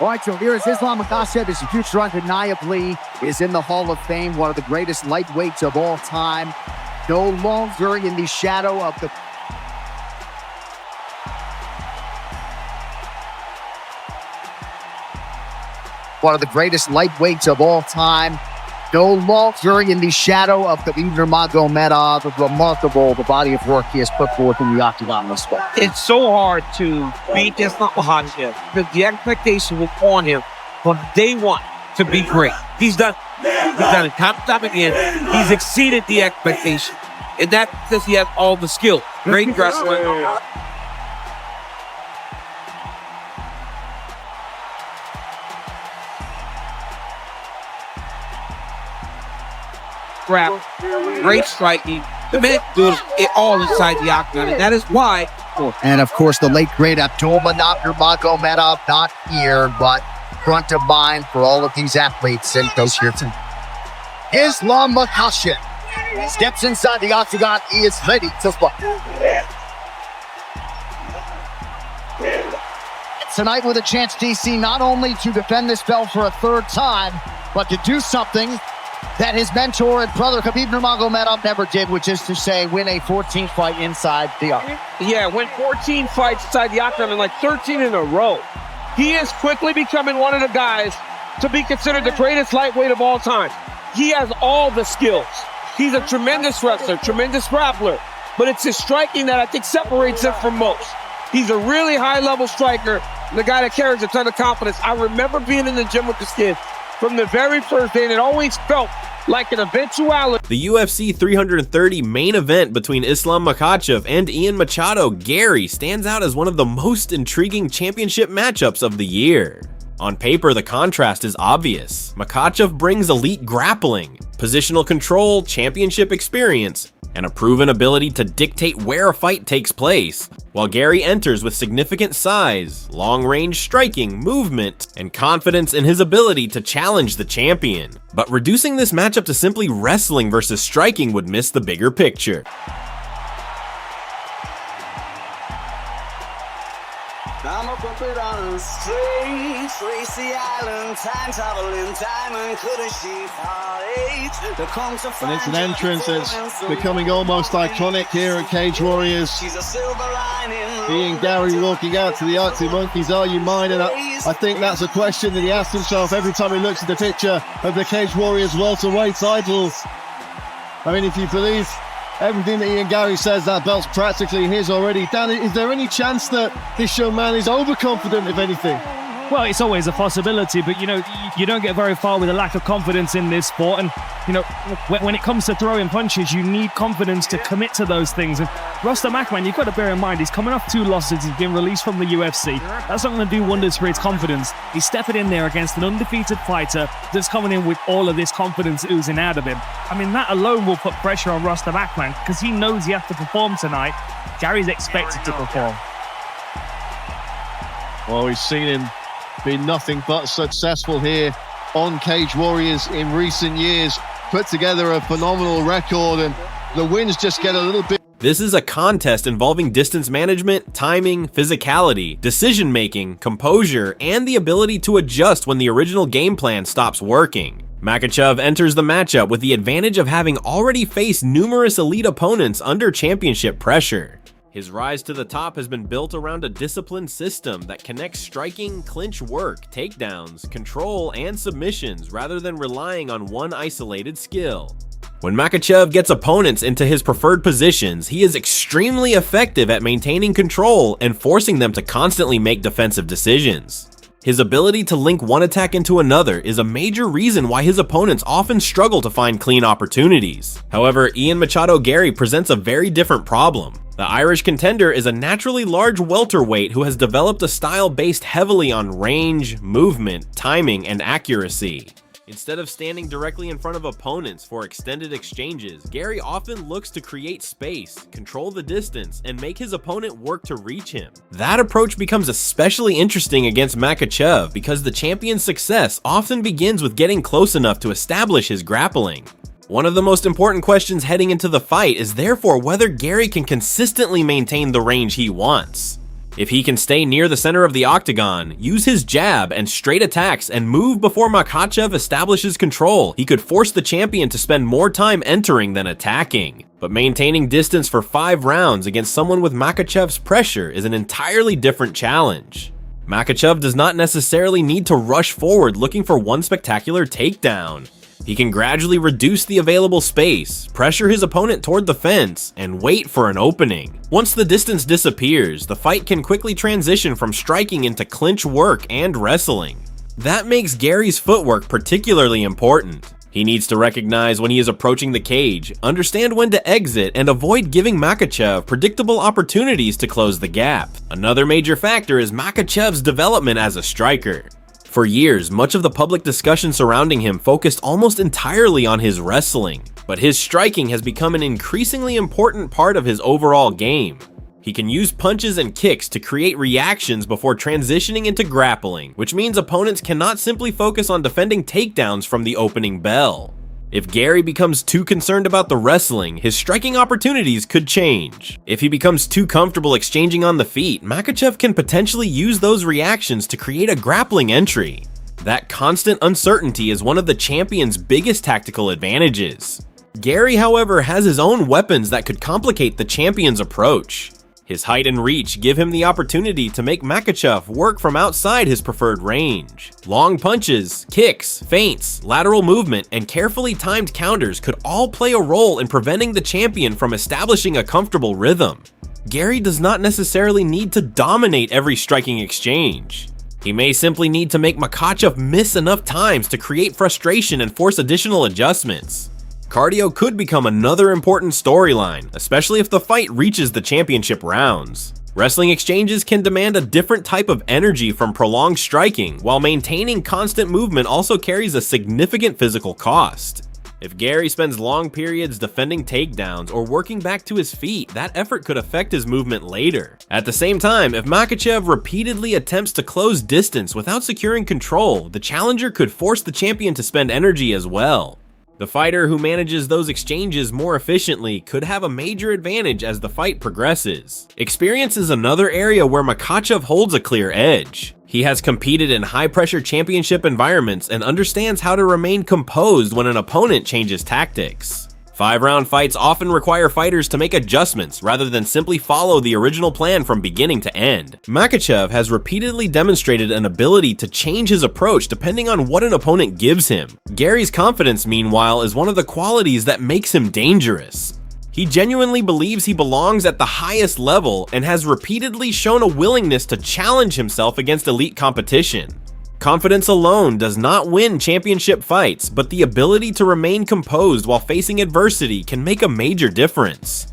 All right, so here is Islam Makhachev. His future undeniably is in the Hall of Fame, one of the greatest lightweights of all time. No longer in the shadow of the one of the greatest lightweights of all time. No longer in the shadow of the Ian Machado Garry. Remarkable, the body of work he has put forth in the octagon this way. It's so hard to beat Islam Makhachev because the expectation was on him from day one to be great. He's done it time and time again. He's exceeded the expectation. And that's because he has all the skill. Great wrestling. Great striking. The man does it all inside the octagon, and that is why. And of course, the late great Nurmagomedov, not here, but front of mind for all of these athletes and those here tonight. Islam Makhachev steps inside the octagon. He is ready to fight. Tonight with a chance, DC, not only to defend this belt for a third time, but to do something that his mentor and brother Khabib Nurmagomedov never did, which is to say win a 14th fight inside the octagon. Yeah, win 14 fights inside the octagon and like 13 in a row. He is quickly becoming one of the guys to be considered the greatest lightweight of all time. He has all the skills. He's a tremendous wrestler, tremendous grappler, but it's his striking that I think separates him from most. He's a really high-level striker, the guy that carries a ton of confidence. I remember being in the gym with this kid from the very first day, and it always felt like an eventuality. The UFC 330 main event between Islam Makhachev and Ian Machado Garry stands out as one of the most intriguing championship matchups of the year. On paper, the contrast is obvious. Makhachev brings elite grappling, positional control, championship experience, and a proven ability to dictate where a fight takes place, while Garry enters with significant size, long-range striking, movement, and confidence in his ability to challenge the champion. But reducing this matchup to simply wrestling versus striking would miss the bigger picture. I'm up it on the streets, Tracy Island, time traveling diamond, couldn't she And it's an entrance that's becoming almost iconic here at Cage Warriors. Ian Garry walking out to the Arctic Monkeys, are you mine? And I think that's a question that he asks himself every time he looks at the picture of the Cage Warriors welterweight titles. I mean, if you believe everything that Ian Garry says, that belt's practically his already. Dan, is there any chance that this young man is overconfident, if anything? Well, it's always a possibility, but, you know, you don't get very far with a lack of confidence in this sport. And, you know, when it comes to throwing punches, you need confidence to commit to those things. And Rustam Akman, you've got to bear in mind, he's coming off 2 losses. He's been released from the UFC. That's not going to do wonders for his confidence. He's stepping in there against an undefeated fighter that's coming in with all of this confidence oozing out of him. I mean, that alone will put pressure on Rustam Akman because he knows he has to perform tonight. Garry's expected to perform. Well, we've seen him be nothing but successful here on Cage Warriors in recent years. Put together a phenomenal record, and the wins just get a little bit. This is a contest involving distance management, timing, physicality, decision-making, composure, and the ability to adjust when the original game plan stops working. Makhachev enters the matchup with the advantage of having already faced numerous elite opponents under championship pressure. His rise to the top has been built around a disciplined system that connects striking, clinch work, takedowns, control, and submissions rather than relying on one isolated skill. When Makhachev gets opponents into his preferred positions, he is extremely effective at maintaining control and forcing them to constantly make defensive decisions. His ability to link one attack into another is a major reason why his opponents often struggle to find clean opportunities. However, Ian Machado Garry presents a very different problem. The Irish Contender is a naturally large welterweight who has developed a style based heavily on range, movement, timing, and accuracy. Instead of standing directly in front of opponents for extended exchanges, Garry often looks to create space, control the distance, and make his opponent work to reach him. That approach becomes especially interesting against Makhachev because the champion's success often begins with getting close enough to establish his grappling. One of the most important questions heading into the fight is therefore whether Garry can consistently maintain the range he wants. If he can stay near the center of the octagon, use his jab and straight attacks and move before Makhachev establishes control, he could force the champion to spend more time entering than attacking. But maintaining distance for 5 rounds against someone with Makhachev's pressure is an entirely different challenge. Makhachev does not necessarily need to rush forward looking for one spectacular takedown. He can gradually reduce the available space, pressure his opponent toward the fence, and wait for an opening. Once the distance disappears, the fight can quickly transition from striking into clinch work and wrestling. That makes Garry's footwork particularly important. He needs to recognize when he is approaching the cage, understand when to exit, and avoid giving Makhachev predictable opportunities to close the gap. Another major factor is Makhachev's development as a striker. For years, much of the public discussion surrounding him focused almost entirely on his wrestling, but his striking has become an increasingly important part of his overall game. He can use punches and kicks to create reactions before transitioning into grappling, which means opponents cannot simply focus on defending takedowns from the opening bell. If Garry becomes too concerned about the wrestling, his striking opportunities could change. If he becomes too comfortable exchanging on the feet, Makhachev can potentially use those reactions to create a grappling entry. That constant uncertainty is one of the champion's biggest tactical advantages. Garry, however, has his own weapons that could complicate the champion's approach. His height and reach give him the opportunity to make Makhachev work from outside his preferred range. Long punches, kicks, feints, lateral movement, and carefully timed counters could all play a role in preventing the champion from establishing a comfortable rhythm. Garry does not necessarily need to dominate every striking exchange. He may simply need to make Makhachev miss enough times to create frustration and force additional adjustments. Cardio could become another important storyline, especially if the fight reaches the championship rounds. Wrestling exchanges can demand a different type of energy from prolonged striking, while maintaining constant movement also carries a significant physical cost. If Garry spends long periods defending takedowns or working back to his feet, that effort could affect his movement later. At the same time, if Makhachev repeatedly attempts to close distance without securing control, the challenger could force the champion to spend energy as well. The fighter who manages those exchanges more efficiently could have a major advantage as the fight progresses. Experience is another area where Makhachev holds a clear edge. He has competed in high-pressure championship environments and understands how to remain composed when an opponent changes tactics. 5-round fights often require fighters to make adjustments rather than simply follow the original plan from beginning to end. Makhachev has repeatedly demonstrated an ability to change his approach depending on what an opponent gives him. Garry's confidence, meanwhile, is one of the qualities that makes him dangerous. He genuinely believes he belongs at the highest level and has repeatedly shown a willingness to challenge himself against elite competition. Confidence alone does not win championship fights, but the ability to remain composed while facing adversity can make a major difference.